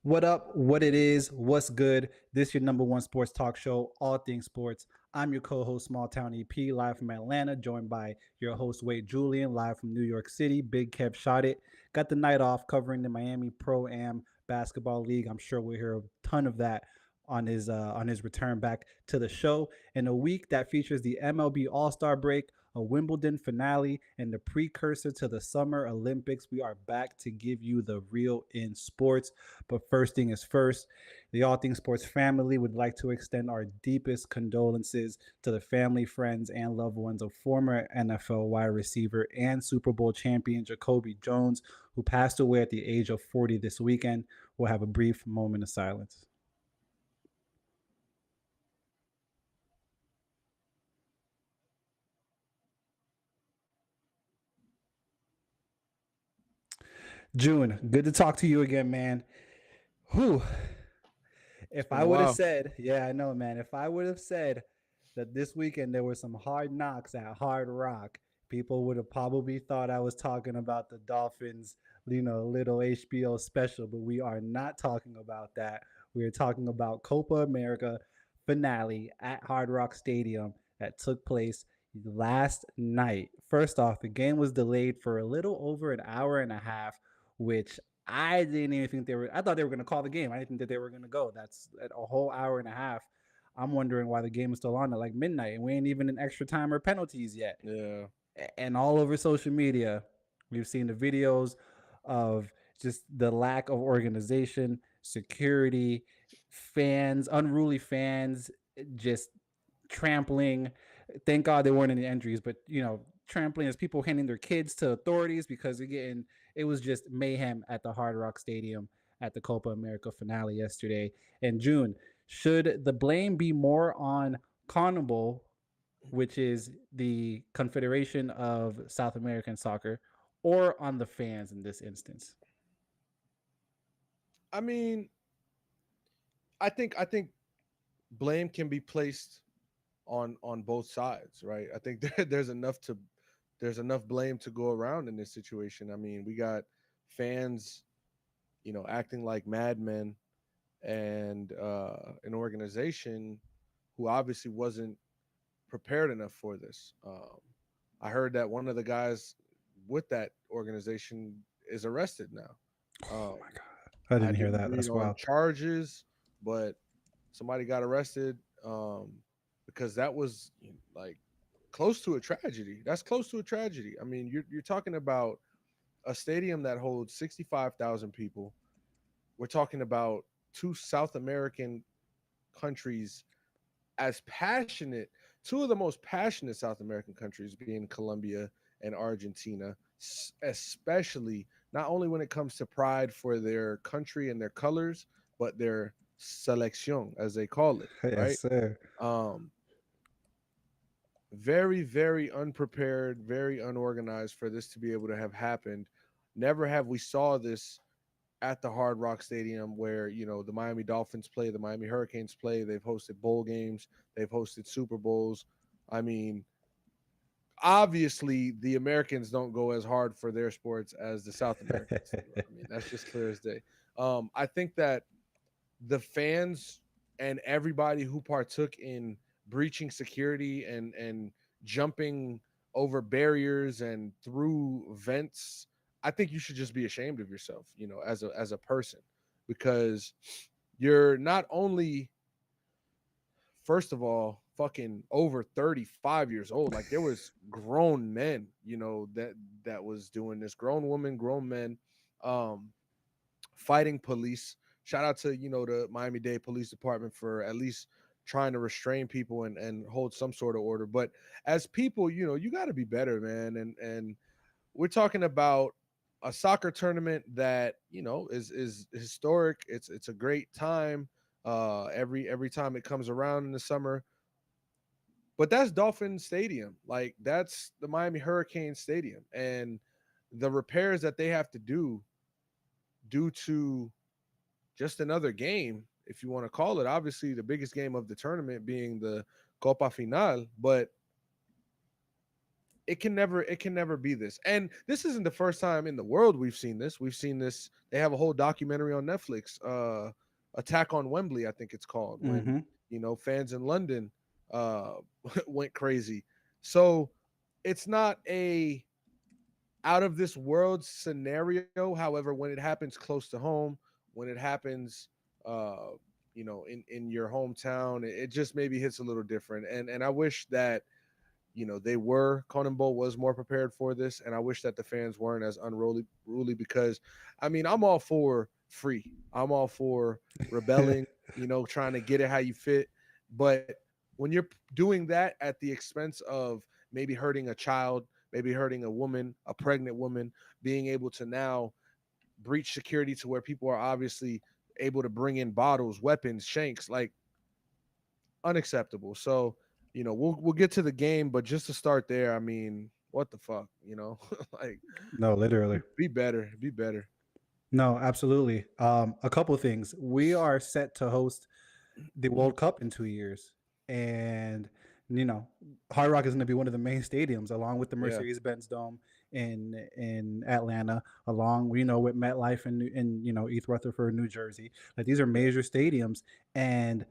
What up? What it is? What's good? This your number one sports talk show, all things sports. I'm your co-host, Small Town EP, live from Atlanta, joined by your host, Wade Julian, live from New York City. Big Kev shot it. Got the night off covering the Miami Pro Am Basketball League. I'm sure we'll hear a ton of that on his return back to the show in a week that features the MLB All-Star break, a Wimbledon finale, and the precursor to the Summer Olympics. We are back to give you the real in sports. But first thing is first, the All Things Sports family would like to extend our deepest condolences to the family, friends, and loved ones of former NFL wide receiver and Super Bowl champion Jacoby Jones, who passed away at the age of 40 this weekend. We'll have a brief moment of silence. June, good to talk to you again, man. Whew. It's If been I a would have while. said, yeah, I know, man. If I would have said that this weekend there were some hard knocks at Hard Rock, people would have probably thought I was talking about the Dolphins, little HBO special, but we are not talking about that. We are talking about Copa America finale at Hard Rock Stadium that took place last night. First off, the game was delayed for a little over an hour and a half, which I didn't even think they were. I thought they were going to call the game. I didn't think that they were going to go. That's a whole hour and a half. I'm wondering why the game is still on at like midnight and we ain't even in extra time or penalties yet. Yeah. And all over social media, we've seen the videos of just the lack of organization, security, fans, unruly fans, just trampling. Thank God there weren't any injuries, but trampling as people handing their kids to authorities because again, it was just mayhem at the Hard Rock Stadium at the Copa America finale yesterday. In June, should the blame be more on Carnival, which is the Confederation of South American Soccer, or on the fans in this instance? I mean, I think blame can be placed on both sides, right? I think there's enough blame to go around in this situation. I mean, we got fans, acting like madmen, and an organization who obviously wasn't prepared enough for this. I heard that one of the guys with that organization is arrested now. Oh Um, my God. I I didn't hear didn't that. read That's on wild. charges, but somebody got arrested because that was like close to a tragedy. That's close to a tragedy. I mean, you're talking about a stadium that holds 65,000 people. We're talking about two South American countries as passionate, two of the most passionate South American countries being Colombia and Argentina, especially not only when it comes to pride for their country and their colors, but their selección, as they call it, Yes, right? sir. Um, very, very unprepared, very unorganized for this to be able to have happened. Never have we saw this at the Hard Rock Stadium where, the Miami Dolphins play, the Miami Hurricanes play. They've hosted bowl games, they've hosted Super Bowls. I mean, obviously the Americans don't go as hard for their sports as the South Americans do. I mean, that's just clear as day. I think that the fans and everybody who partook in breaching security and jumping over barriers and through vents, I think you should just be ashamed of yourself, as a person, because you're not only, first of all, fucking over 35 years old. Like, there was grown men, that was doing this, grown women, grown men, um fighting police. Shout out to, the Miami-Dade Police Department for at least trying to restrain people and hold some sort of order. But as people, you got to be better, man. And we're talking about a soccer tournament that, is historic. It's a great time. Every time it comes around in the summer. But that's Dolphin Stadium. Like, that's the Miami Hurricane Stadium. And the repairs that they have to do due to just another game, if you want to call it. Obviously, the biggest game of the tournament being the Copa Final, but it can never be this. And this isn't the first time in the world we've seen this. We've seen this. They have a whole documentary on Netflix, Attack on Wembley, I think it's called, when Mm-hmm. fans in London uh went crazy. So it's not a out of this world scenario. However, when it happens close to home, when it happens uh in your hometown, it just maybe hits a little different. And I wish that Conan Bowl was more prepared for this, and I wish that the fans weren't as unruly because, I mean, I'm all for free. I'm all for rebelling, trying to get it how you fit. But when you're doing that at the expense of maybe hurting a child, maybe hurting a woman, a pregnant woman, being able to now breach security to where people are obviously able to bring in bottles, weapons, shanks, like unacceptable. So, we'll get to the game, but just to start there, I mean, what the fuck, like No, literally. be better, be better. No, absolutely. A couple things. We are set to host the World Cup in 2 years, and you know, Hard Rock is going to be one of the main stadiums, along with the Yeah, Mercedes-Benz Dome in Atlanta, along with MetLife in East Rutherford, New Jersey. Like these are yeah, major stadiums, and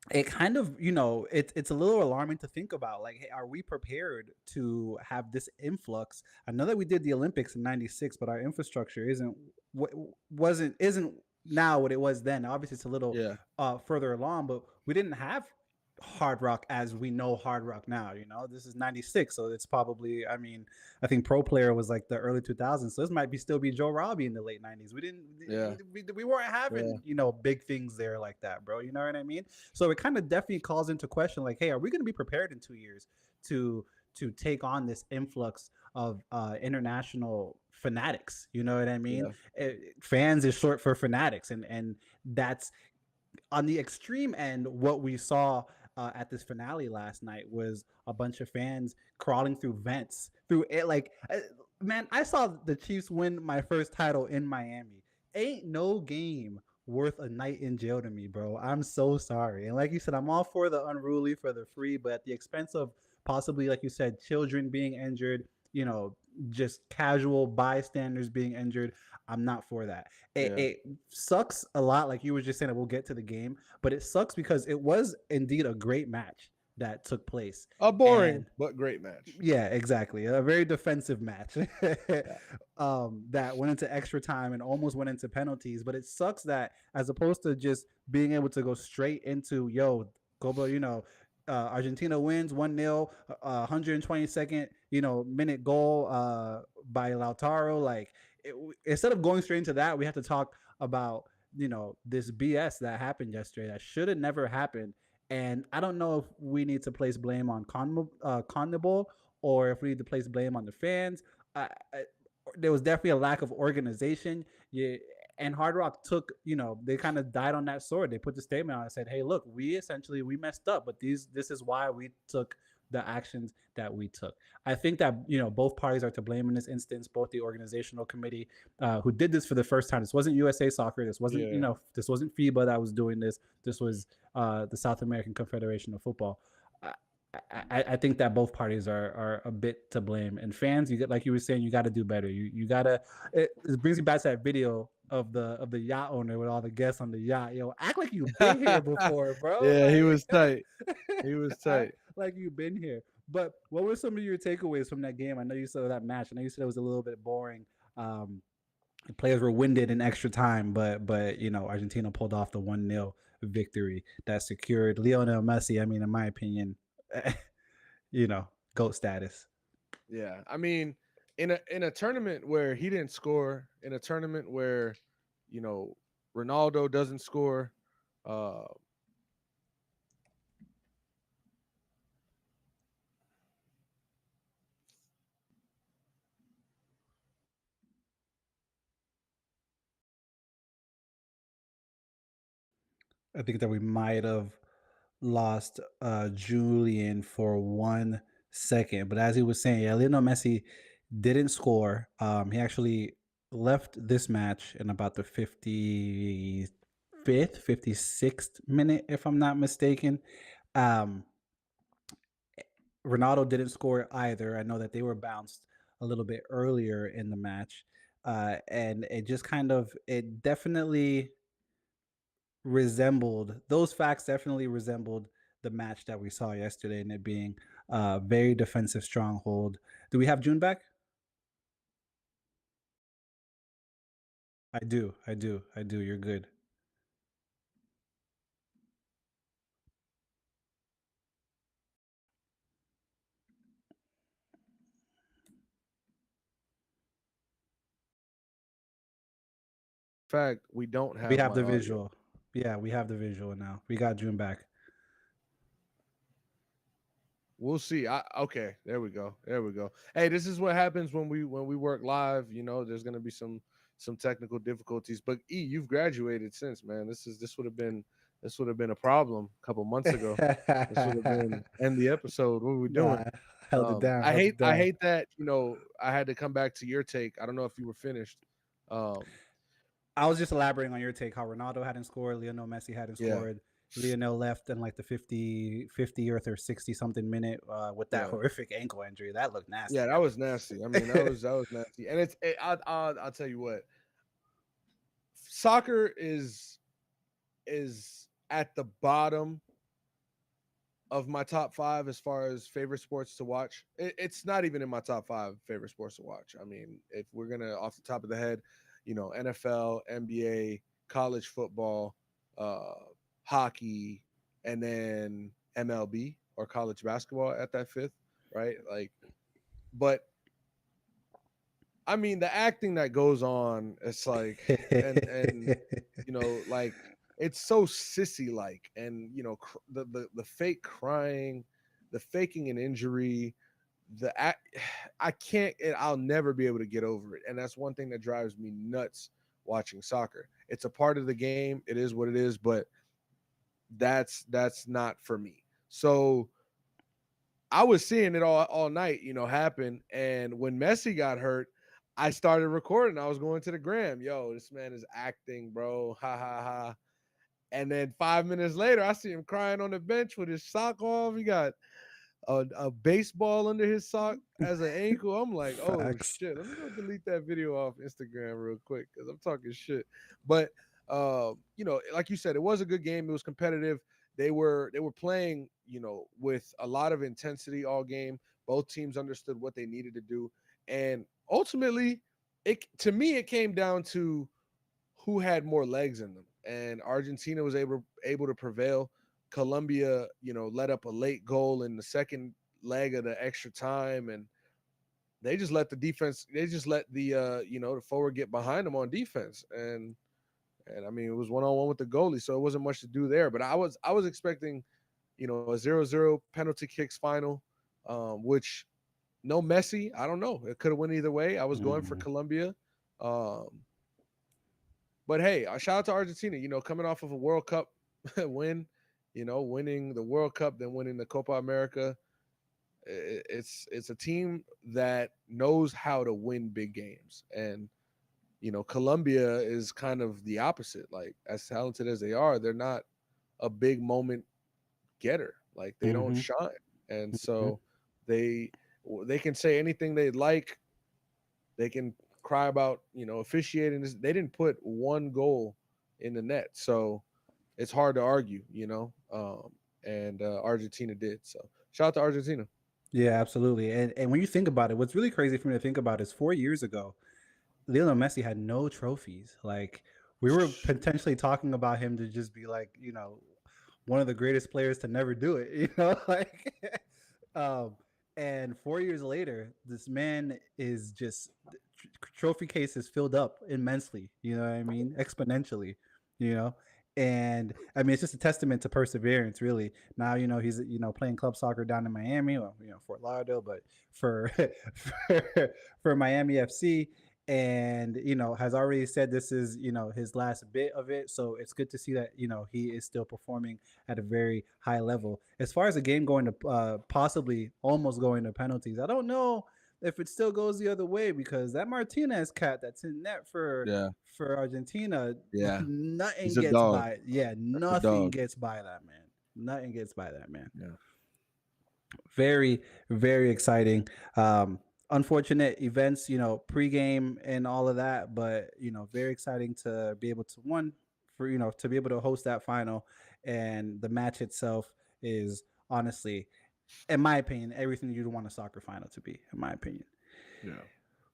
it kind of it's a little alarming to think about, like, hey, are we prepared to have this influx? I know that we did the Olympics in 96, but our infrastructure isn't what wasn't isn't now what it was then. Obviously it's a little yeah, further along, but we didn't have Hard Rock as we know Hard Rock now. This is 96, so it's probably, I mean, I think Pro Player was like the early 2000s, so this might be still be Joe Robbie in the late 90s. We didn't yeah, we weren't yeah, having big things there like that, bro. You know what I mean? So it kind of definitely calls into question, like, hey, are we going to be prepared in 2 years to take on this influx of international fanatics? You know what I mean? yeah, Fans is short for fanatics, and that's on the extreme end. What we saw at this finale last night was a bunch of fans crawling through vents through it. Like, man, I saw the Chiefs win my first title in Miami. Ain't no game worth a night in jail to me, bro. I'm so sorry. And like you said, I'm all for the unruly, for the free, but at the expense of possibly, like you said, children being injured, just casual bystanders being injured. I'm not for that. It, yeah. it sucks a lot, like you were just saying, that we'll get to the game, but it sucks because it was indeed a great match that took place. A boring And but great match. yeah, exactly. A very defensive match Yeah, that went into extra time and almost went into penalties. But it sucks that, as opposed to just being able to go straight into, go, Argentina wins 1-0, 122nd, minute goal by Lautaro. Like, instead of going straight into that, we have to talk about, this BS that happened yesterday that should have never happened. And I don't know if we need to place blame on CONMEBOL, or if we need to place blame on the fans. I, there was definitely a lack of organization. Yeah, and Hard Rock took, they kind of died on that sword. They put the statement out and said, "Hey, look, we messed up, but this is why we took the actions that we took." I think that both parties are to blame in this instance. Both the organizational committee, who did this for the first time. This wasn't USA Soccer. This wasn't yeah, this wasn't FIBA that was doing this. This was the South American Confederation of Football. I think that both parties are a bit to blame, and fans, like you were saying, you got to do better. You gotta. It brings me back to that video of the yacht owner with all the guests on the yacht. Act like you've been here before, bro. yeah. He Like, was tight. He was tight. act like you've been here. But what were some of your takeaways from that game? I know you said that match. I know you said it was a little bit boring. Um, the players were winded in extra time, but Argentina pulled off the 1-0 victory that secured Lionel Messi. I mean, in my opinion, you know, GOAT status. Yeah, I mean, in a tournament where he didn't score, in a tournament where you know Ronaldo doesn't score, uh, I think that we might have lost Julian for 1 second, but as he was saying, yeah, Lionel Messi didn't score. He actually left this match in about the 55th, 56th minute, if I'm not mistaken. Um, Ronaldo didn't score either. I know that they were bounced a little bit earlier in the match, and it just kind of it definitely resembled those facts definitely resembled the match that we saw yesterday, and it being a very defensive stronghold. Do we have June back? I do. You're good. In fact, we don't We have have my the audio. visual. Yeah, we have the visual now. We got June back. We'll see. Okay, there we go. There we go. Hey, this is what happens when we work live. You know, there's gonna be some technical difficulties. But you've graduated since, man. This would have been a problem a couple months ago. This would have been end the episode. What were we doing? Nah, held it down. Held it I down. hate that, I had to come back to your take. I don't know if you were finished. Um, I was just elaborating on your take how Ronaldo hadn't scored, Lionel Messi hadn't yeah, scored. Lionel left in like the 50th or 60 something minute with that yeah. horrific ankle injury. That looked Yeah, nasty, that was nasty. I mean, that was nasty. And I'll tell you what, soccer is at the bottom of my top five as far as favorite sports to watch. It's not even in my top five favorite sports to watch. I mean, if we're gonna off the top of the head, NFL, NBA, college football, uh, hockey, and then MLB or college basketball at that fifth, right? Like, but I mean, the acting that goes on, it's like, and like it's so sissy like, and the fake crying, the faking an injury, the act, I can't, and I'll never be able to get over it, and that's one thing that drives me nuts watching soccer. It's a part of the game. It is what it is, but that's not for me. So I was seeing it all night, happen. And when Messi got hurt, I started recording. I was going to the gram. Yo, this man is acting, bro. Ha ha ha. And then 5 minutes later, I see him crying on the bench with his sock off. He got a baseball under his sock as an ankle. I'm like, oh Facts. shit. Let me go delete that video off Instagram real quick because I'm talking shit. But like you said, it was a good game. It was competitive. They were playing, with a lot of intensity all game. Both teams understood what they needed to do. And ultimately, it came down to who had more legs in them. And Argentina was able to prevail. Colombia, let up a late goal in the second leg of the extra time, and they just let the defense. They just let the forward get behind them on defense, and I mean it was 1-on-1 with the goalie, so it wasn't much to do there. But I was expecting, a 0-0 penalty kicks final, which no Messi. I don't know. It could have went either way. I was going for Mm. Colombia. But hey, shout out to Argentina, coming off of a World Cup win, winning the World Cup, then winning the Copa America. It's a team that knows how to win big games. And, Colombia is kind of the opposite. Like, as talented as they are, they're not a big moment getter. Like, they don't Mm-hmm. shine. And Mm-hmm. so they they can say anything they'd like. They can cry about, officiating. They didn't put one goal in the net, so it's hard to argue, and Argentina did. So shout out to Argentina. Yeah, absolutely. And when you think about it, what's really crazy for me to think about is 4 years ago, Lionel Messi had no trophies. Like we were potentially talking about him to just be like, one of the greatest players to never do it. Like, um, and 4 years later, this man is just trophy case is filled up immensely. You know what I mean? Exponentially. You know, and I mean it's just a testament to perseverance, really. Now he's playing club soccer down in Miami, well, Fort Lauderdale, but for for Miami FC, and has already said this is his last bit of it, so it's good to see that he is still performing at a very high level. As far as the game going to possibly almost going to penalties, I don't know if it still goes the other way, because that Martinez cat that's in net Yeah, for Argentina, yeah, nothing he's a gets dog. by. Yeah, That's a nothing dog. gets by that man. Nothing gets by that man. Yeah. Very, very exciting. Unfortunate events, pregame and all of that, but very exciting to be able to to be able to host that final, and the match itself is honestly, in my opinion, everything you'd want a soccer final to be. In my opinion, Yeah.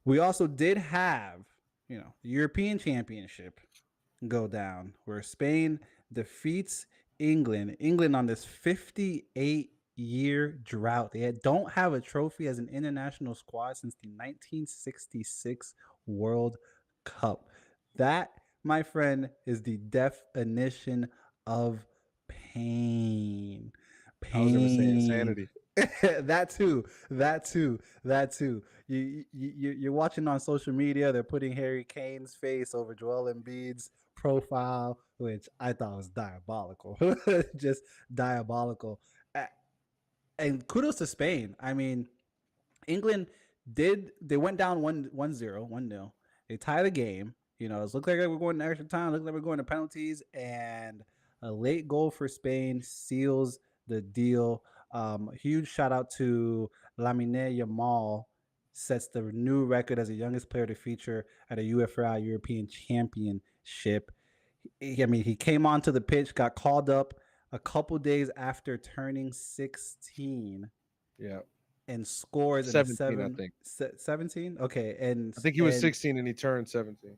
we also did have the European Championship go down where Spain defeats England. England on this 58-year drought. Don't have a trophy as an international squad since the 1966 World Cup. That, my friend, is the definition of pain. I was gonna say Pain. insanity. That too. That too. That too. You're watching on social media. They're putting Harry Kane's face over Joel Embiid's profile, which I thought was diabolical. Just diabolical. And kudos to Spain. I mean, England they went down 1-0, 1-0. They tied the game. It looked like we're going to extra time, looked like we're going to penalties, and a late goal for Spain seals the deal. Huge shout out to Lamine Yamal, sets the new record as the youngest player to feature at a UFI European Championship. He came onto the pitch, got called up a couple days after turning 16, Yeah. and scores in a 17, I seven think. 17. Okay, and I think he was and 16 and he turned 17.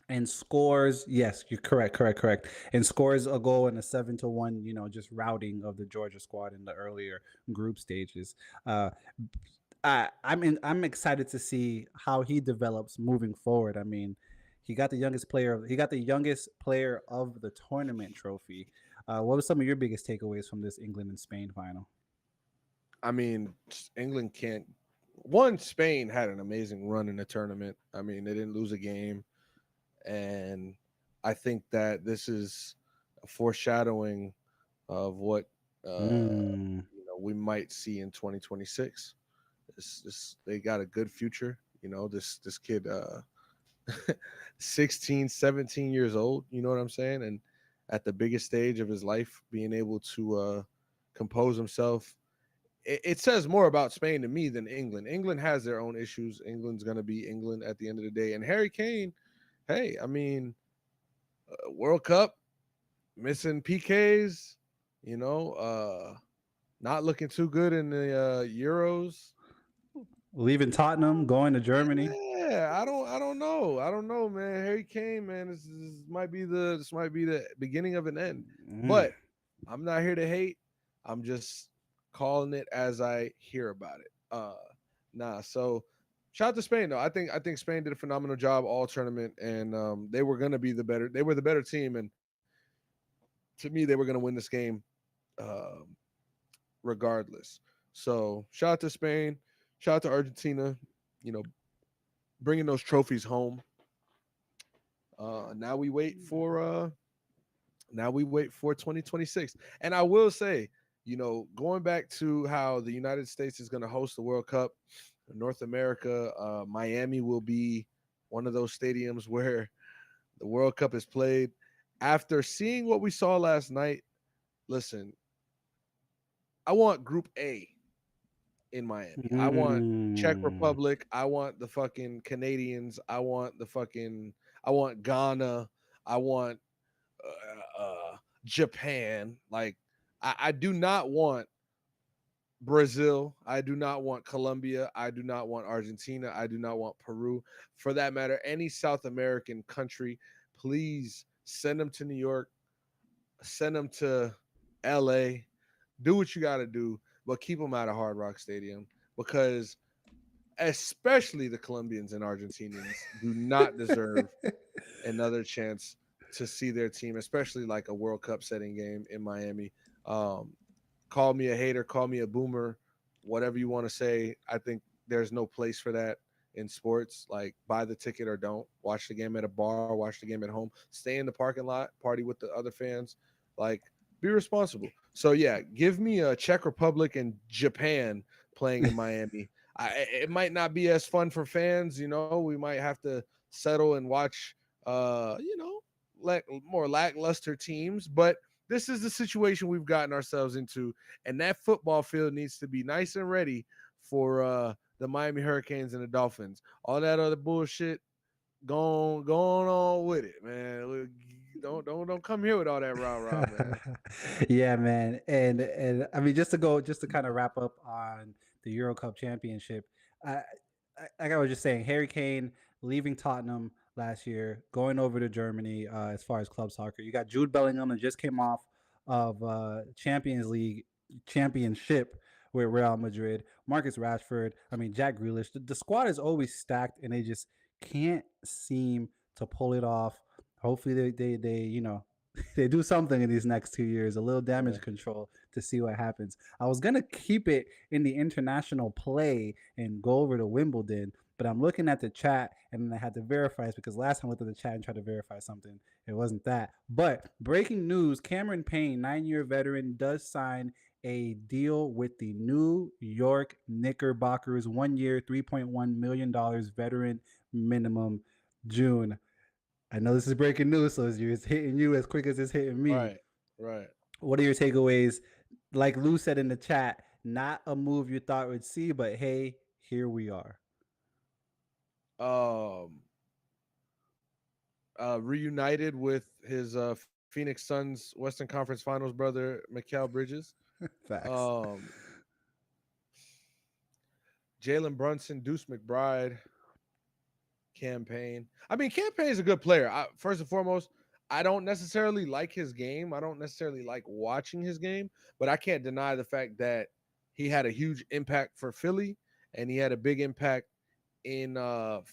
and scores. Yes, you're correct. And scores a goal in a 7-1. Just routing of the Georgia squad in the earlier group stages. Uh, I'm excited to see how he develops moving forward. I mean, he got the youngest player of the tournament trophy. What were some of your biggest takeaways from this England and Spain final? I mean, England can't. One, Spain had an amazing run in the tournament. I mean, they didn't lose a game. And I think that this is a foreshadowing of what Mm. we might see in 2026. They got a good future. This kid 16, 17 years old, you know what I'm saying? And at the biggest stage of his life, being able to compose himself. It says more about Spain to me than England. England has their own issues. England's going to be England at the end of the day. And Harry Kane, hey, I mean, World Cup, missing PKs, you know, not looking too good in the Euros. Leaving Tottenham, going to Germany. Yeah, I don't know, man. Harry Kane, man, this might be the beginning of an end. Mm. But I'm not here to hate. I'm just calling it as I hear about it. So shout out to Spain though. I think Spain did a phenomenal job all tournament, and they were gonna be the better. They were the better team, and to me, they were gonna win this game, um, regardless. So shout out to Spain. Shout out to Argentina. You know, bringing those trophies home. Now we wait for 2026. And I will say, going back to how the United States is going to host the World Cup, North America, Miami will be one of those stadiums where the World Cup is played. After seeing what we saw last night, listen, I want Group A in Miami. I want Czech Mm. Republic. I want the fucking Canadians. I want Ghana. I want Japan. Like, I do not want Brazil. I do not want Colombia. I do not want Argentina. I do not want Peru. For that matter, any South American country, please send them to New York, send them to LA. Do what you got to do, but keep them out of Hard Rock Stadium because especially the Colombians and Argentinians do not deserve another chance to see their team, especially like a World Cup setting game in Miami. Um, Call me a hater, call me a boomer, whatever you want to say. I think there's no place for that in sports. Like, buy the ticket or don't. Watch the game at a bar, watch the game at home. Stay in the parking lot, party with the other fans. Like, be responsible. So yeah, give me a Czech Republic and Japan playing in Miami. It might not be as fun for fans. We might have to settle and watch, more lackluster teams, but this is the situation we've gotten ourselves into, and that football field needs to be nice and ready for the Miami Hurricanes and the Dolphins. All that other bullshit, going on with it, man. Don't come here with all that rah rah, man. Yeah, man. And I mean, just to kind of wrap up on the Euro Cup championship, I, like I was just saying, Harry Kane leaving Tottenham last year, going over to Germany as far as club soccer. You got Jude Bellingham that just came off of Champions League championship with Real Madrid. Marcus Rashford. I mean, Jack Grealish. The squad is always stacked, and they just can't seem to pull it off. Hopefully, they they do something in these next 2 years, a little Yeah. damage control to see what happens. I was gonna keep it in the international play and go over to Wimbledon, but I'm looking at the chat and then I had to verify it because last time I looked at the chat and tried to verify something, it wasn't that. But breaking news: Cameron Payne, 9-year veteran, does sign a deal with the New York Knickerbockers, 1 year, $3.1 million veteran minimum. June. I know this is breaking news, so it's hitting you as quick as it's hitting me. Right. Right. What are your takeaways? Like Lou said in the chat, not a move you thought we'd see, but hey, here we are. Um. Reunited with his Phoenix Suns Western Conference Finals brother, Mikal Bridges. Facts. Um. Jalen Brunson, Deuce McBride, Campaign. I mean, Campaign is a good player. First and foremost, I don't necessarily like his game. I don't necessarily like watching his game, but I can't deny the fact that he had a huge impact for Philly and he had a big impact in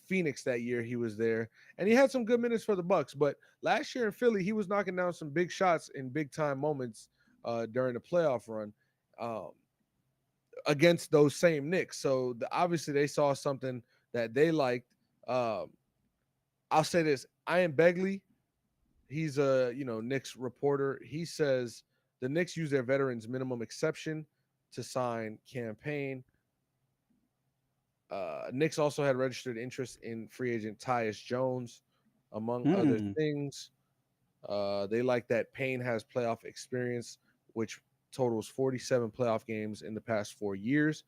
Phoenix that year he was there, and he had some good minutes for the Bucks. But last year in Philly, he was knocking down some big shots in big time moments during the playoff run against those same Knicks. So obviously they saw something that they liked. Um, I'll say this: Ian Begley, he's a Knicks reporter. He says the Knicks use their veterans minimum exception to sign Campaign. Knicks also had registered interest in free agent Tyus Jones, among other Hmm. things. They like that Payne has playoff experience, which totals 47 playoff games in the past 4 years.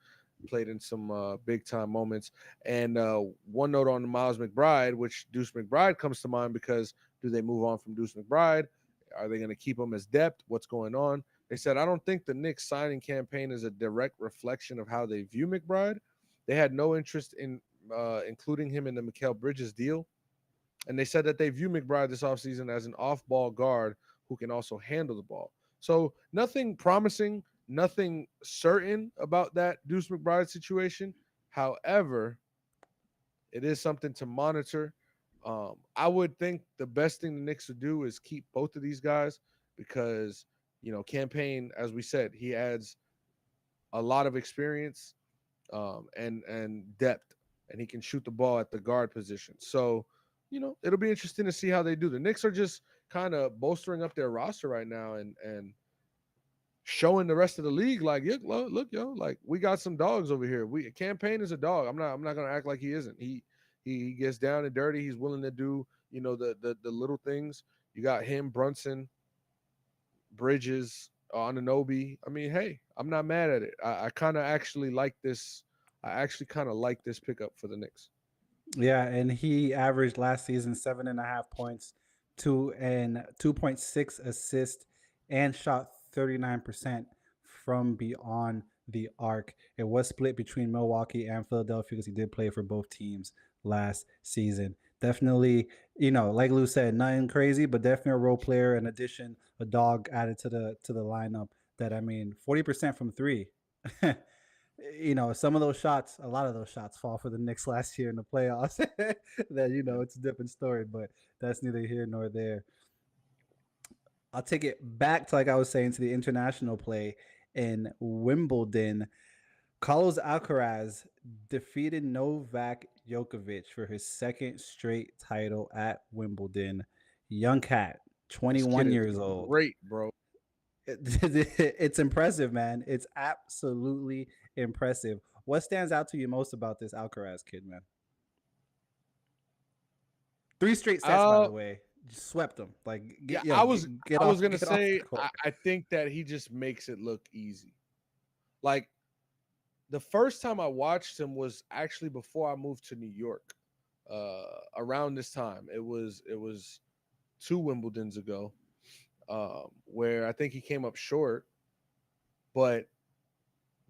Played in some big time moments. And one note on Miles McBride, which Deuce McBride comes to mind because do they move on from Deuce McBride? Are they going to keep him as depth? What's going on? They said, I don't think the Knicks signing campaign is a direct reflection of how they view McBride. They had no interest in including him in the Mikal Bridges deal. And they said that they view McBride this offseason as an off ball guard who can also handle the ball. So nothing promising, nothing certain about that Deuce McBride situation. However, it is something to monitor. I would think the best thing the Knicks would do is keep both of these guys because, Campaign, as we said, he adds a lot of experience and depth, and he can shoot the ball at the guard position. So, it'll be interesting to see how they do. The Knicks are just kind of bolstering up their roster right now and showing the rest of the league like, look, yo, like we got some dogs over here. We Campaign is a dog. I'm not gonna act like he isn't. He gets down and dirty. He's willing to do the little things. You got him, Brunson, Bridges, Anunoby. I mean, hey, I'm not mad at it. I kind of actually like this. I actually kind of like this pickup for the Knicks. Yeah, and he averaged last season 7.5 points, 2.6 assists, and shot 39% from beyond the arc. It was split between Milwaukee and Philadelphia because he did play for both teams last season. Definitely, like Lou said, nothing crazy, but definitely a role player. In addition, a dog added to the lineup. That I mean, 40% from three. Some of those shots, a lot of those shots fall for the Knicks last year in the playoffs. That Yeah. it's a different story, but that's neither here nor there. I'll take it back to like I was saying to the international play in Wimbledon. Carlos Alcaraz defeated Novak Djokovic for his second straight title at Wimbledon. Young cat, This kid 21 is years old. great, bro. It's impressive, man. It's absolutely impressive. What stands out to you most about this Alcaraz kid, man? 3 straight sets, by Uh, the way. just swept them. Like Yeah, get I was off gonna get off the say court. I think that he just makes it look easy. Like the first time I watched him was actually before I moved to New York. Around this time, it was two Wimbledons ago, where I think he came up short. But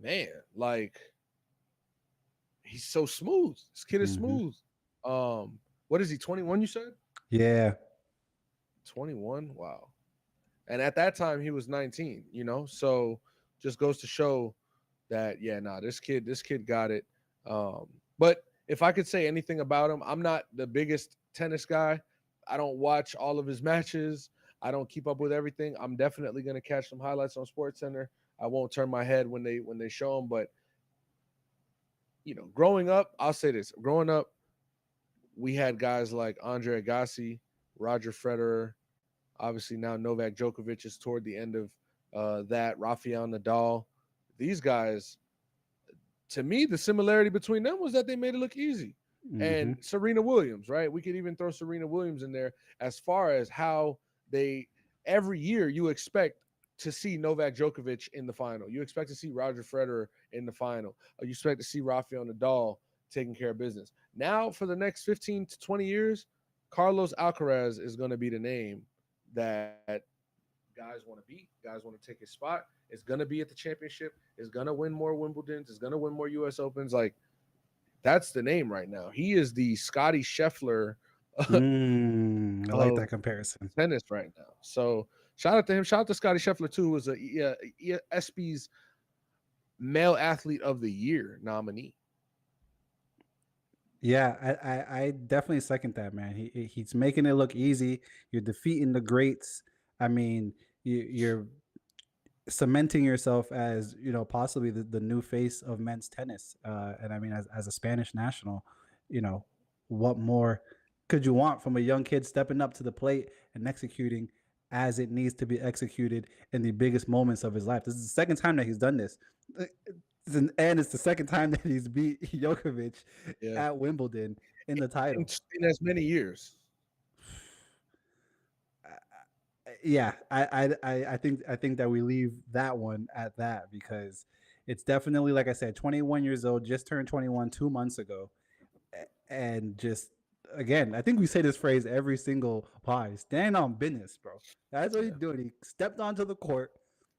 man, like he's so smooth. This kid is Hmm. smooth. What is he? 21? You said Yeah. 21. Wow. And at that time he was 19. So just goes to show that yeah, nah, this kid got it. But if I could say anything about him, I'm not the biggest tennis guy. I don't watch all of his matches. I don't keep up with everything. I'm definitely gonna catch some highlights on Sports Center. I won't turn my head when they show them. But growing up, I'll say this: growing up, we had guys like Andre Agassi, Roger Federer. Obviously, now Novak Djokovic is toward the end of that. Rafael Nadal. These guys, to me, the similarity between them was that they made it look easy. Hmm. And Serena Williams, right? We could even throw Serena Williams in there as far as how they every year you expect to see Novak Djokovic in the final. You expect to see Roger Federer in the final. You expect to see Rafael Nadal taking care of business. Now, for the next 15 to 20 years, Carlos Alcaraz is going to be the name that guys want to beat. Guys want to take his spot. It's going to be at the championship. It's going to win more Wimbledons. It's going to win more U.S. Opens. Like, that's the name right now. He is the Scotty Scheffler I like of that comparison. tennis right now. So shout out to him. Shout out to Scotty Scheffler too, who was a ESPY's Male Athlete of the Year nominee. Yeah, I definitely second that, man. He's making it look easy. You're defeating the greats. I mean, you're cementing yourself as possibly the new face of men's tennis. And I mean, as a Spanish national, you know, what more could you want from a young kid stepping up to the plate and executing as it needs to be executed in the biggest moments of his life? This is the second time that he's done this. And it's the second time that he's beat Djokovic Yeah, at Wimbledon in the in, title. in as many years. Yeah, I think that we leave that one at that because it's definitely, like I said, 21 years old, just turned 21 2 months ago, and just again, I think we say this phrase every single pod: stand on business, bro. That's what he's Yeah, doing. He stepped onto the court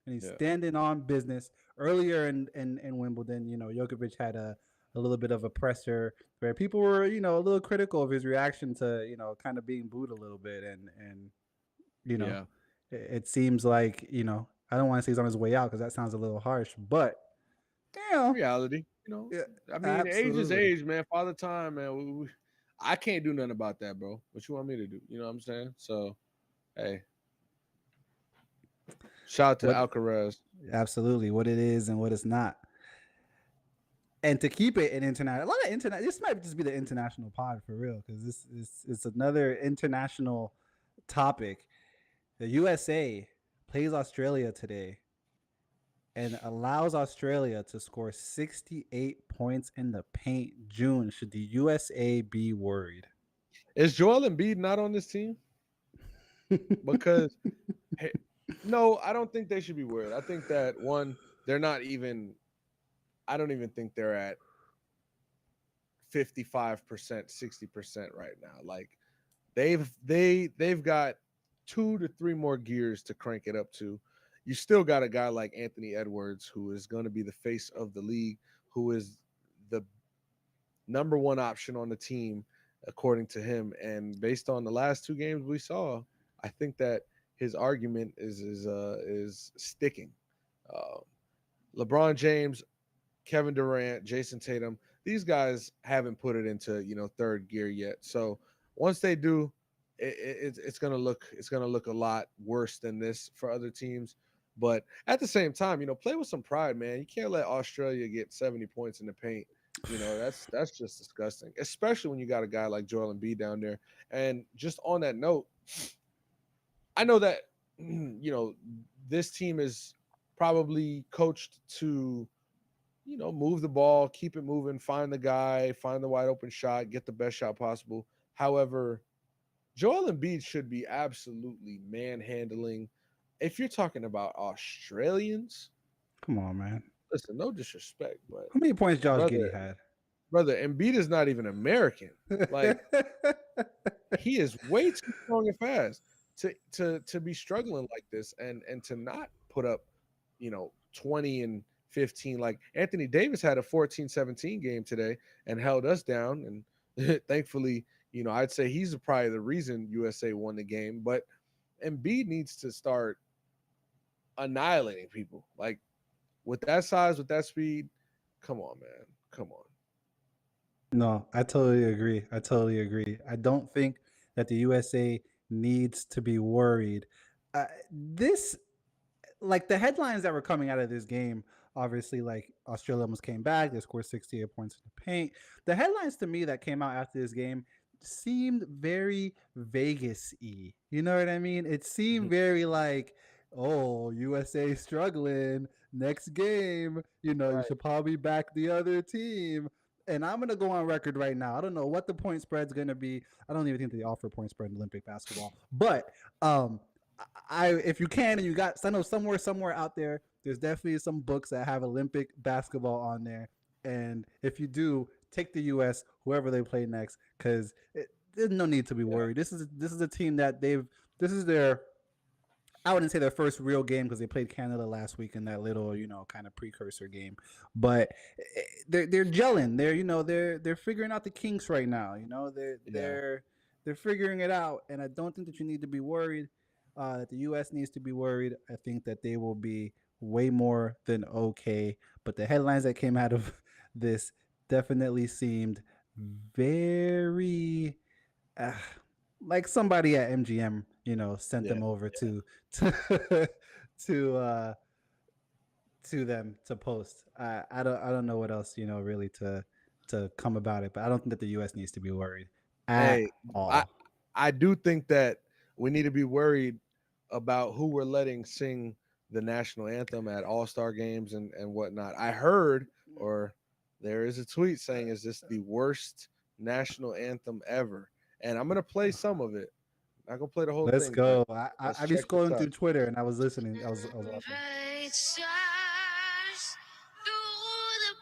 and he's yeah, standing on business. Earlier in Wimbledon, Djokovic had a little bit of a presser where people were, a little critical of his reaction to, kind of being booed a little bit, and you know, yeah. it seems like, I don't want to say he's on his way out because that sounds a little harsh, but damn, Reality. yeah, I mean, age is absolutely. age, man. Father time, man. I can't do nothing about that, bro. What you want me to do? You know what I'm saying? So, hey, shout out to What Alcaraz. absolutely what it is and what it's not. And to keep it an international, a lot of internet. This might just be the international pod for real because this is another international topic. The USA plays Australia today and allows Australia to score 68 points in the paint. June, should the USA be worried? Is Joel Embiid not on this team? Because hey, no, I don't think they should be worried. I think that one, they're not even. I don't even think they're at 55%, 60% right now. Like they've got 2 to 3 more gears to crank it up to. You still got a guy like Anthony Edwards who is going to be the face of the league, who is the number one option on the team according to him. And based on the last 2 games we saw, I think that his argument is sticking. Uh, LeBron James, Kevin Durant, Jason Tatum, these guys haven't put it into third gear yet. So once they do, it's gonna look a lot worse than this for other teams. But at the same time, play with some pride, man. You can't let Australia get 70 points in the paint. That's just disgusting, especially when you got a guy like Joel Embiid down there. And just on that note, I know that this team is probably coached to move the ball, keep it moving, find the guy, find the wide open shot, get the best shot possible. However, Joel Embiid should be absolutely manhandling. If you're talking about Australians, Come on, man. listen, no disrespect, but How many points Josh Giddey brother, had? brother, Embiid is not even American. Like he is way too strong and fast to be struggling like this and to not put up, 20 and 15. Like Anthony Davis had a 14-17 game today and held us down. And thankfully, I'd say he's probably the reason USA won the game. But Embiid needs to start annihilating people. Like with that size, with that speed, come on, man. Come on. No, I totally agree. I totally agree. I don't think that the USA needs to be worried. This like the headlines that were coming out of this game, obviously, like Australia almost came back. They scored 68 points in the paint. The headlines to me that came out after this game seemed very Vegas-y. You know what I mean? It seemed Mhm. very like, oh, USA struggling. Next game, you Right. should probably back the other team. And I'm gonna go on record right now. I don't know what the point spread's gonna be. I don't even think they offer point spread in Olympic basketball. But um, if you can and you got, I know somewhere out there, there's definitely some books that have Olympic basketball on there. And if you do, take the U.S. whoever they play next, because there's no need to be Yeah. worried. This is a team that this is their, I wouldn't say their first real game because they played Canada last week in that little, kind of precursor game. But they're gelling. They're figuring out the kinks right now. They're Yeah. they're they're figuring it out, and I don't think that you need to be worried. That the U.S. needs to be worried. I think that they will be way more than okay. But the headlines that came out of this definitely seemed very uh, like somebody at MGM, sent Yeah. them over to to uh to them to post. I don't know what else, really to come about it, but I don't think that the US needs to be worried at Hey, I all. I do think that we need to be worried about who we're letting sing the national anthem at all-star games and whatnot. I heard, or there is a tweet saying, is this the worst national anthem ever? And I'm gonna play some of it. Not gonna play the whole Let's thing, but go. I I, let's I be check this scrolling out. through Twitter and I was listening. I was watching. Bright stars through the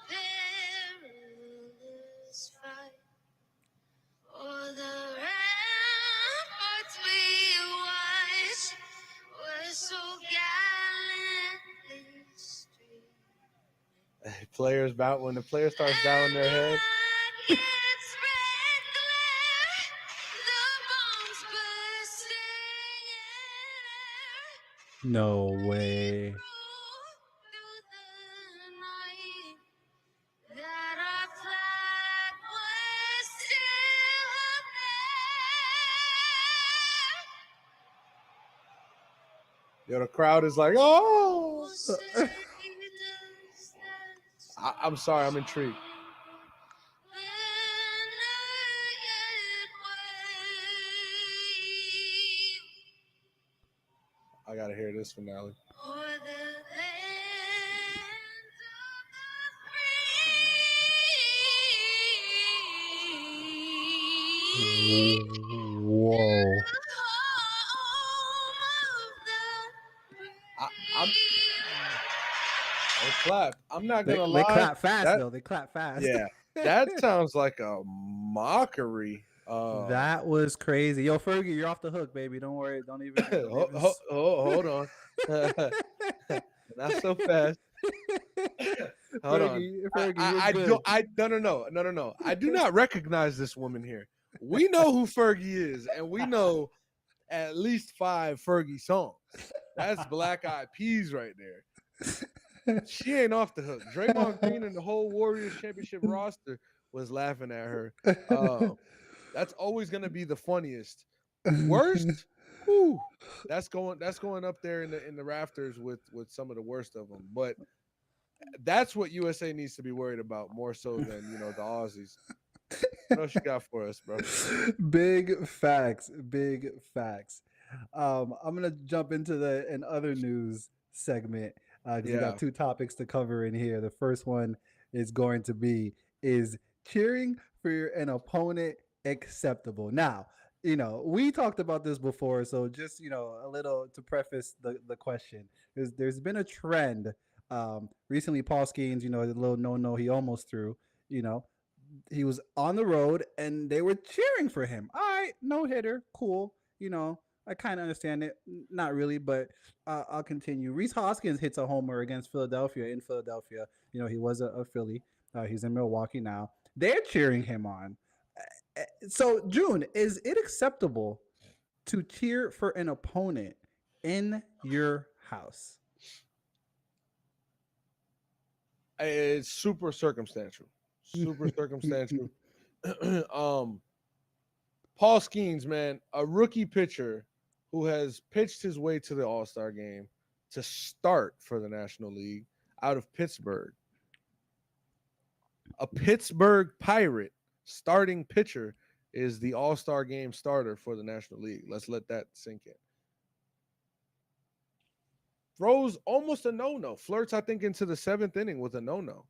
perilous fight, o'er the ramparts we watched were so gallantly streamed. Players bow when the player starts bowing their head. And its red glare, the bombs bursting in air, No played way. through the night, that our flag was still up Yo, the crowd is like, oh. there. Say, does that I'm sorry, I'm intrigued. I gotta hear this finale. For the land of the free, Whoa. I'm they clap. I'm not They gonna they lie. clap fast That though. They clap fast. yeah, that sounds like a mockery. That was crazy. Yo, Fergie, you're off the hook, baby. Don't worry. Don't even. Hold on. Not so fast. Hold on. Fergie, you're I good. don't. I no. I do not recognize this woman here. We know who Fergie is, and we know at least 5 Fergie songs. That's Black Eyed Peas right there. She ain't off the hook. Draymond Green and the whole Warriors championship roster was laughing at her. That's always gonna be the funniest. Worst, whew, that's going up there in the rafters with some of the worst of them. But that's what USA needs to be worried about more so than the Aussies. What else you got for us, bro? Big facts. Big facts. I'm gonna jump into the and other news segment because we Yeah, got two topics to cover in here. The first one is going to be is cheering for an opponent acceptable? Now, we talked about this before, so just a little to preface the question. There's been a trend. Recently, Paul Skeens, the little no he almost threw. You know, he was on the road and they were cheering for him. All right, no hitter, cool. I kind of understand it. Not really, but I'll continue. Reese Hoskins hits a homer against Philadelphia in Philadelphia. He was a Philly. He's in Milwaukee now. They're cheering him on. So, June, is it acceptable to cheer for an opponent in your house? It's super circumstantial. Super circumstantial. um, Paul Skeens, man, a rookie pitcher who has pitched his way to the All-Star game to start for the National League out of Pittsburgh. A Pittsburgh Pirate starting pitcher is the All-Star game starter for the National League. Let's let that sink in. Throws almost a no-no. Flirts, I think, into the 7th inning with a no-no.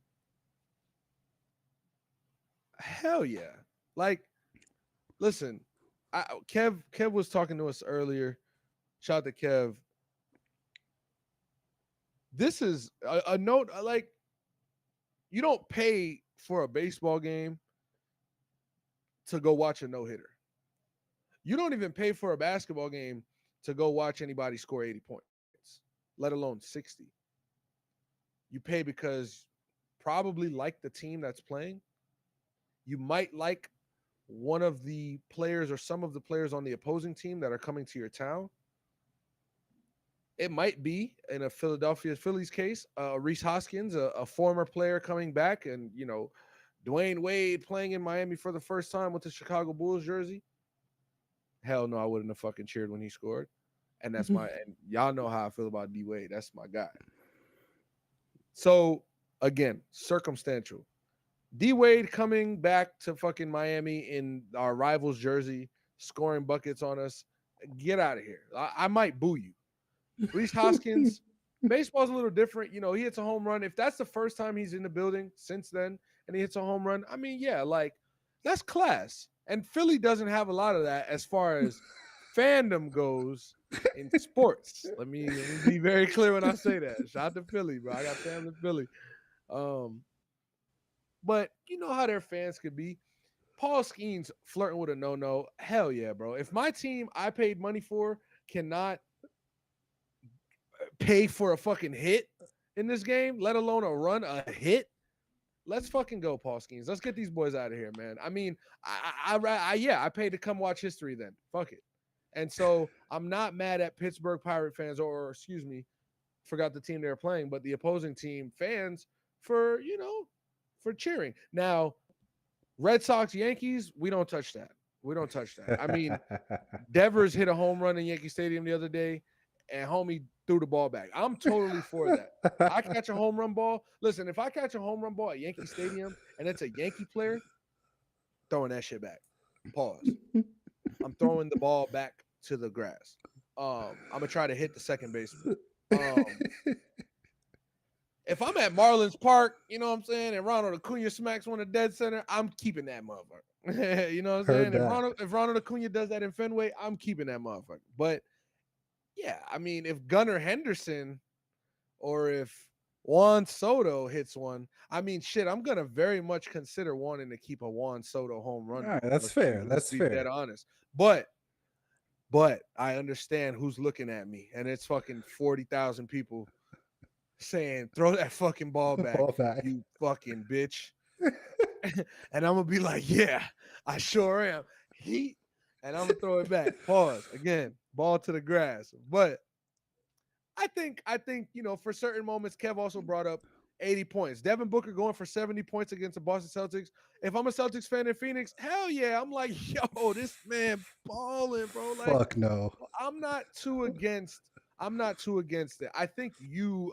Hell yeah. Like, listen, Kev was talking to us earlier. Shout out to Kev. This is a note, like, you don't pay for a baseball game to go watch a no-hitter. You don't even pay for a basketball game to go watch anybody score 80 points, let alone 60. You pay because probably like the team that's playing. You might like one of the players or some of the players on the opposing team that are coming to your town. It might be, in a Philadelphia Phillies case, Reese Hoskins, a former player coming back, and, Dwayne Wade playing in Miami for the first time with the Chicago Bulls jersey. Hell no, I wouldn't have fucking cheered when he scored. And that's and y'all know how I feel about D Wade. That's my guy. So, again, circumstantial. D Wade coming back to fucking Miami in our rival's jersey, scoring buckets on us. Get out of here. I might boo you. Reese Hoskins, baseball's a little different. He hits a home run. If that's the first time he's in the building since then and he hits a home run, I mean, yeah, like, that's class. And Philly doesn't have a lot of that as far as fandom goes in sports. Let me be very clear when I say that. Shout out to Philly, bro. I got family in Philly. But you know how their fans could be. Paul Skeens flirting with a no-no. Hell yeah, bro. If my team I paid money for cannot pay for a fucking hit in this game, let alone a hit, let's fucking go, Paul Skeens. Let's get these boys out of here, man. I mean, I paid to come watch history then. Fuck it. And so I'm not mad at Pittsburgh Pirate fans, or excuse me, forgot the team they were playing, but the opposing team fans for cheering. Now, Red Sox, Yankees, we don't touch that. We don't touch that. I mean, Devers hit a home run in Yankee Stadium the other day, and homie threw the ball back. I'm totally for that. I catch a home run ball. Listen, if I catch a home run ball at Yankee Stadium and it's a Yankee player, throwing that shit back. Pause. I'm throwing the ball back to the grass. I'm gonna try to hit the second baseman. If I'm at Marlins Park, you know what I'm saying, and Ronald Acuna smacks one of dead center, I'm keeping that motherfucker. You know what I'm saying? If Ronald Acuna does that in Fenway, I'm keeping that motherfucker. But yeah, I mean, if Gunnar Henderson or if Juan Soto hits one, I mean, shit, I'm gonna very much consider wanting to keep a Juan Soto home run. All right, that's fair. That's fair. Dead honest, but I understand who's looking at me, and it's fucking 40,000 people saying, "Throw that fucking ball back, you fucking bitch." And I'm gonna be like, "Yeah, I sure am." And I'm gonna throw it back. Pause again. Ball to the grass. But I think for certain moments, Kev also brought up 80 points. Devin Booker going for 70 points against the Boston Celtics. If I'm a Celtics fan in Phoenix, hell yeah, I'm like, yo, this man balling, bro. Like, fuck no. I'm not too against it. I think you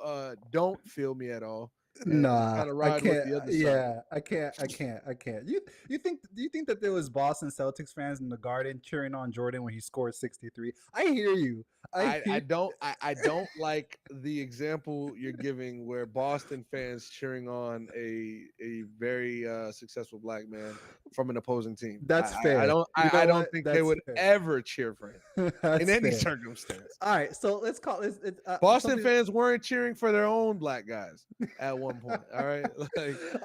don't feel me at all. and Nah, kind of I ride with can't. the other side. Yeah, I can't. I can't. I can't. You think? Do you think that there was Boston Celtics fans in the Garden cheering on Jordan when he scored 63? I hear you. I I hear. don't I don't like the example you're giving where Boston fans cheering on a very successful black man from an opposing team. That's fair. You I know don't what? think they That's would fair. ever cheer for him in That's any fair. circumstance. All right, so let's call this Boston something. fans weren't cheering for their own black guys at one point. All right, like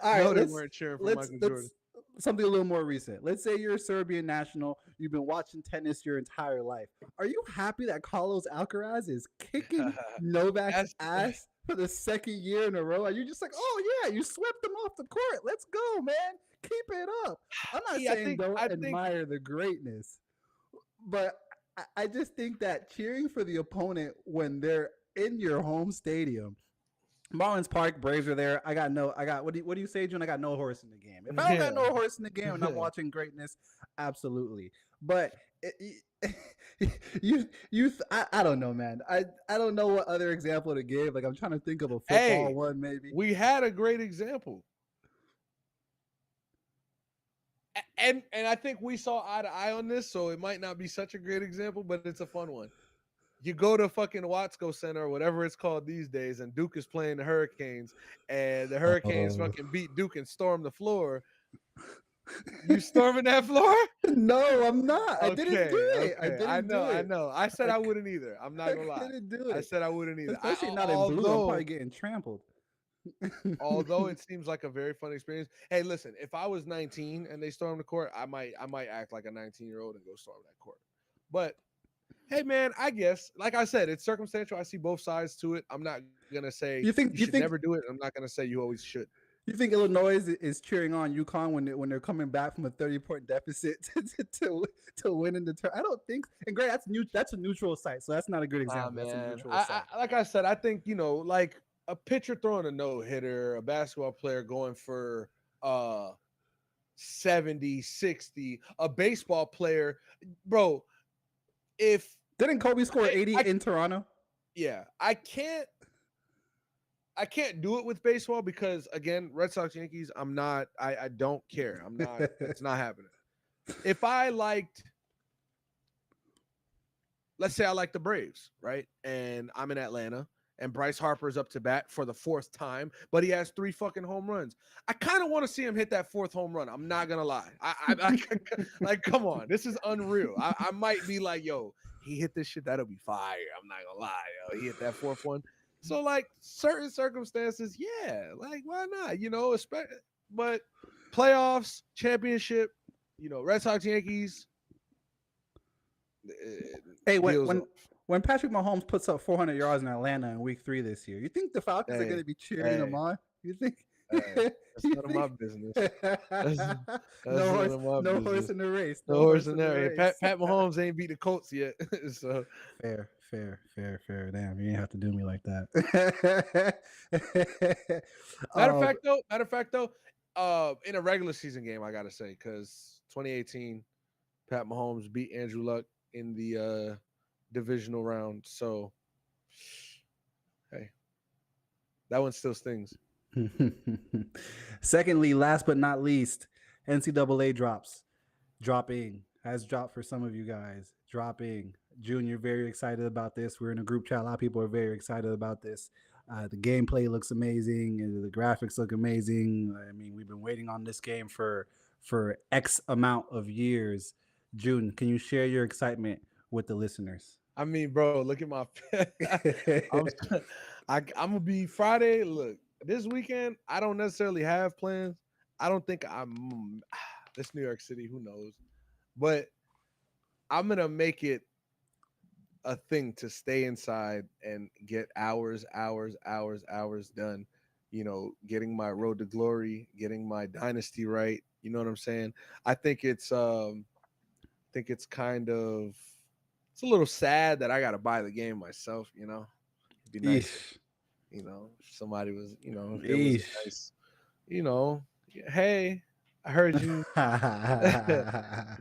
All right, no, they weren't cheering for Michael Jordan. let's something a little more recent. Let's say you're a Serbian national. You've been watching tennis your entire life. Are you happy that Carlos Alcaraz is kicking Novak's That's ass for the second year in a row? Are you just like, oh yeah, you swept him off the court? Let's go, man. Keep it up. I'm not yeah, saying don't I think admire the greatness, but I just think that cheering for the opponent when they're in your home stadium. Marlins Park, Braves are there. I got what do you say, June? I got no horse in the game. If I don't got no horse in the game and I'm watching greatness, absolutely. But I don't know, man. I don't know what other example to give. Like I'm trying to think of a football Hey, one, maybe. we had a great example. And I think we saw eye to eye on this, so it might not be such a great example, but it's a fun one. You go to fucking Watsco Center or whatever it's called these days, and Duke is playing the Hurricanes, and the Hurricanes fucking beat Duke and storm the floor. You storming that floor? No, I'm not. I didn't Okay, do it. I okay. didn't do I it. know. I said I I wouldn't either. I'm not I gonna lie. couldn't do I it. said I wouldn't either. Especially not in blue. I'm probably getting trampled. Although it seems like a very fun experience. Hey, listen, if I was 19 and they stormed the court, I might act like a 19-year-old and go storm that court. But hey, man, I guess, like I said, it's circumstantial. I see both sides to it. I'm not gonna say you should never do it. I'm not gonna say you always should. You think Illinois is cheering on UConn when they're coming back from a 30-point deficit to win in the turn? I don't think. And great, that's a neutral site, so that's not a good example. That's a neutral site. Like I said, I think like a pitcher throwing a no hitter, a basketball player going for 70, 60, a baseball player, bro. If didn't Kobe score 80 in Toronto? Yeah, I can't do it with baseball because again, Red Sox, Yankees, I don't care. I'm not, it's not happening. If I liked, let's say I like the Braves, right? And I'm in Atlanta and Bryce Harper's up to bat for the 4th time, but he has 3 fucking home runs. I kind of want to see him hit that 4th home run. I'm not going to lie. I like, come on, this is unreal. I might be like, yo, he hit this shit. That'll be fire. I'm not going to lie. Yo, he hit that 4th one. So like certain circumstances, yeah, like why not? But playoffs, championship, Red Sox, Yankees. Hey, when Patrick Mahomes puts up 400 yards in Atlanta in Week 3 this year, you think the Falcons are going to be cheering him on? You think? That's none of my business. That's no horse in the race. No horse in there. Pat Mahomes ain't beat the Colts yet. So fair. Damn, you ain't have to do me like that. Matter of fact though, in a regular season game, I gotta say, because 2018, Pat Mahomes beat Andrew Luck in the divisional round. So hey, that one still stings. Secondly, last but not least, NCAA has dropped for some of you guys. Junior, very excited about this. We're in a group chat. A lot of people are very excited about this. The gameplay looks amazing, and the graphics look amazing. I mean, we've been waiting on this game for X amount of years. June, can you share your excitement with the listeners? I mean, bro, look at my. I'm gonna be Friday. Look, this weekend, I don't necessarily have plans. I don't think I'm. This New York City, who knows? But I'm gonna make it a thing to stay inside and get hours done. Getting my road to glory, getting my dynasty right. You know what I'm saying? I think it's kind of, it's a little sad that I got to buy the game myself. It'd be nice. If somebody was, if it was nice, hey, I heard you.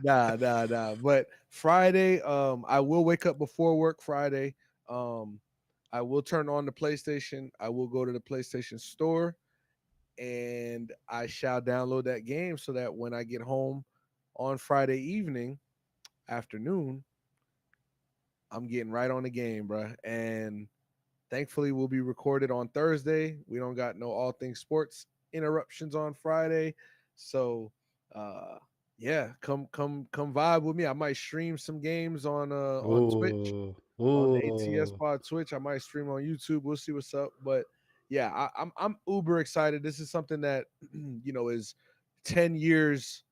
Nah. But Friday, I will wake up before work Friday. I will turn on the PlayStation. I will go to the PlayStation store and I shall download that game so that when I get home on Friday evening, afternoon, I'm getting right on the game, bruh. And thankfully, we'll be recorded on Thursday. We don't got no all things sports interruptions on Friday. So, uh, yeah, come vibe with me. I might stream some games on Twitch, Ooh, on the ATS ooh. pod Twitch. I might stream on YouTube. We'll see what's up. But yeah, I'm uber excited. This is something that is 10 years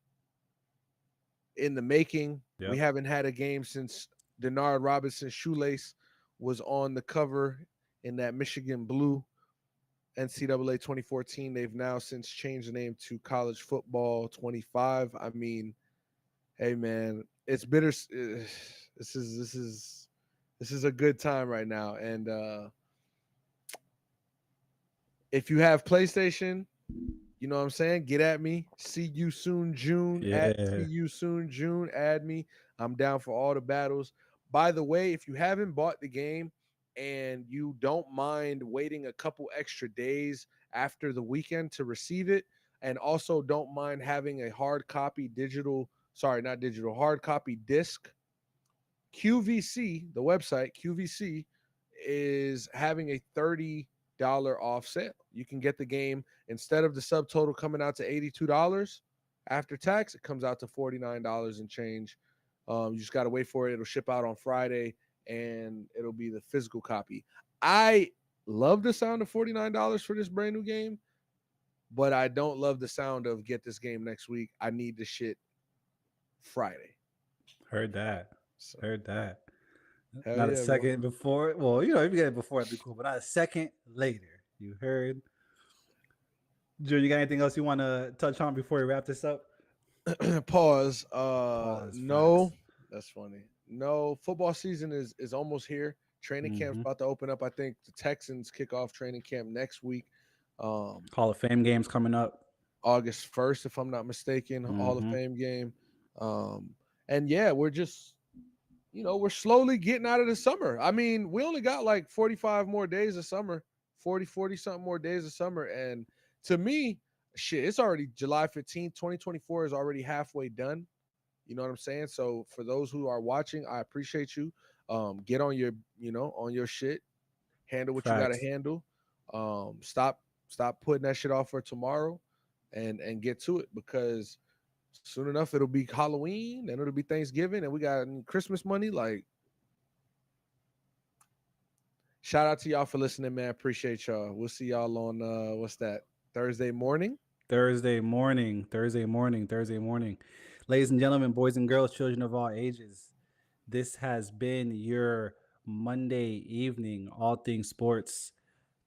in the making. We Yep. haven't had a game since Denard Robinson Shoelace was on the cover in that Michigan blue NCAA 2014. They've now since changed the name to College Football 25. I mean, hey man, it's bitter. This is a good time right now. And if you have PlayStation, you know what I'm saying? Get at me. See you soon, June. At see Yeah. you soon, June. Add me. I'm down for all the battles. By the way, if you haven't bought the game and you don't mind waiting a couple extra days after the weekend to receive it, and also don't mind having a hard copy digital, sorry, not digital, hard copy disc, QVC, the website, QVC, is having a $30 off sale. You can get the game instead of the subtotal coming out to $82 after tax, it comes out to $49 and change. You just got to wait for it. It'll ship out on Friday and it'll be the physical copy. I love the sound of $49 for this brand new game, but I don't love the sound of get this game next week. I need the shit Friday. Heard that. So, Heard that. hell Not a yeah, bro. second before. Well, if you get it before, it'd be cool, but not a second later. You heard? Drew, you got anything else you want to touch on before we wrap this up? Pause. Pause. No, Facts. that's funny. No, football season is almost here. Training camp's Mm-hmm. about to open up. I think the Texans kick off training camp next week. Hall of Fame games coming up. August 1st, if I'm not mistaken, Hall of Mm-hmm. Fame game. Um, and yeah, we're just, we're slowly getting out of the summer. I mean, we only got like 45 more days of summer, 40 something more days of summer. And to me, shit, it's already July 15th. 2024 is already halfway done. You know what I'm saying? So for those who are watching, I appreciate you. Get on your, on your shit. Handle what you got to Facts. handle. Stop putting that shit off for tomorrow, and get to it, because soon enough it'll be Halloween and it'll be Thanksgiving and we got Christmas money. Like, shout out to y'all for listening, man. Appreciate y'all. We'll see y'all on what's that? Thursday morning. Thursday morning. Thursday morning. Thursday morning. Ladies and gentlemen, boys and girls, children of all ages, this has been your Monday evening All Things Sports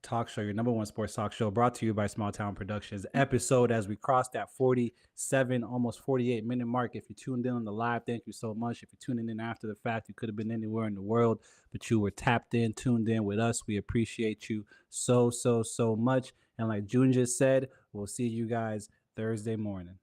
talk show, your number one sports talk show, brought to you by Small Town Productions. Episode as we crossed that 47, almost 48-minute mark. If you tuned in on the live, thank you so much. If you're tuning in after the fact, you could have been anywhere in the world, but you were tapped in, tuned in with us. We appreciate you so much. And like June just said, we'll see you guys Thursday morning.